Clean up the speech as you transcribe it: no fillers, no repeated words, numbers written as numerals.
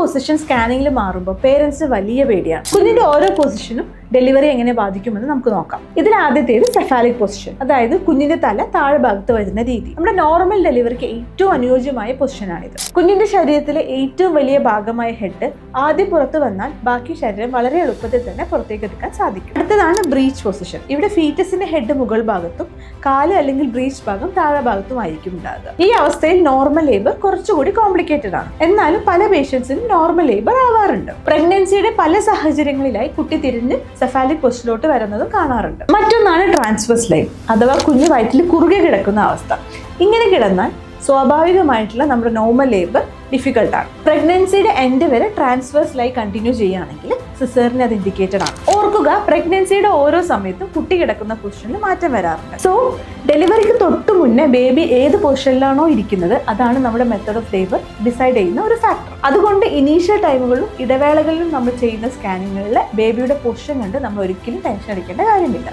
Position സ്കാനിങ്ങിൽ മാറുമ്പോൾ പേരൻസിന് വലിയ പേടിയാണ്. കുഞ്ഞിന്റെ ഓരോ പൊസിഷനും ഡെലിവറി എങ്ങനെ ബാധിക്കുമെന്ന് നമുക്ക് നോക്കാം. ഇതിൽ ആദ്യത്തേത് സെഫാലിക് പൊസിഷൻ, അതായത് കുഞ്ഞിന്റെ തല താഴെ ഭാഗത്ത് വരുന്ന രീതി. നമ്മുടെ നോർമൽ ഡെലിവറിക്ക് ഏറ്റവും അനുയോജ്യമായ പൊസിഷനാണിത്. കുഞ്ഞിന്റെ ശരീരത്തിലെ ഏറ്റവും വലിയ ഭാഗമായ ഹെഡ് ആദ്യം പുറത്തു വന്നാൽ ബാക്കി ശരീരം വളരെ എളുപ്പത്തിൽ തന്നെ പുറത്തേക്ക് എടുക്കാൻ സാധിക്കും. അടുത്തതാണ് ബ്രീച്ച് പൊസിഷൻ. ഇവിടെ ഫീറ്റസിന്റെ ഹെഡ് മുകൾ ഭാഗത്തും കാല് അല്ലെങ്കിൽ ബ്രീച്ച് ഭാഗം താഴെ ഭാഗത്തുമായിരിക്കും ഉണ്ടാകുക. ഈ അവസ്ഥയിൽ നോർമൽ ലേബർ കുറച്ചുകൂടി കോംപ്ലിക്കേറ്റഡ് ആണ്. എന്നാലും പല പേഷ്യൻസിനും നോർമൽ ലേബർ ആവാറുണ്ട്. പ്രഗ്നൻസിയുടെ പല സാഹചര്യങ്ങളിലായി കുട്ടി തിരിഞ്ഞ് സെഫാലിക് പൊസിഷനിലോട്ട് വരുന്നതും കാണാറുണ്ട്. മറ്റൊന്നാണ് ട്രാൻസ്വേഴ്സ് ലൈൻ, അഥവാ കുഞ്ഞ് വയറ്റിൽ കുറുകെ കിടക്കുന്ന അവസ്ഥ. ഇങ്ങനെ കിടന്നാൽ സ്വാഭാവികമായിട്ടുള്ള നമ്മുടെ നോർമൽ ലേബർ ഡിഫിക്കൽട്ടാണ്. പ്രഗ്നൻസിയുടെ എൻഡ് വരെ ട്രാൻസ്വേഴ്സ് ലൈൻ കണ്ടിന്യൂ ചെയ്യുകയാണെങ്കിൽ സിസേറിന് അത് ഇൻഡിക്കേറ്റഡ് ആണ്. ഓർക്കുക, പ്രഗ്നൻസിയുടെ ഓരോ സമയത്തും കുട്ടി കിടക്കുന്ന പൊസിഷനിൽ മാറ്റം വരാറുണ്ട്. സോ ഡെലിവറിക്ക് തൊട്ട് മുന്നേ ബേബി ഏത് പൊസിഷനിലാണോ ഇരിക്കുന്നത് അതാണ് നമ്മുടെ മെത്തേഡ് ഓഫ് ലേബർ ഡിസൈഡ് ചെയ്യുന്ന ഒരു ഫാക്ടർ. അതുകൊണ്ട് ഇനീഷ്യൽ ടൈമുകളിലും ഇടവേളകളിലും നമ്മൾ ചെയ്യുന്ന സ്കാനിങ്ങുകളിൽ ബേബിയുടെ പൊസിഷൻ കണ്ട് നമ്മൾ ഒരിക്കലും ടെൻഷൻ അടിക്കേണ്ട കാര്യമില്ല.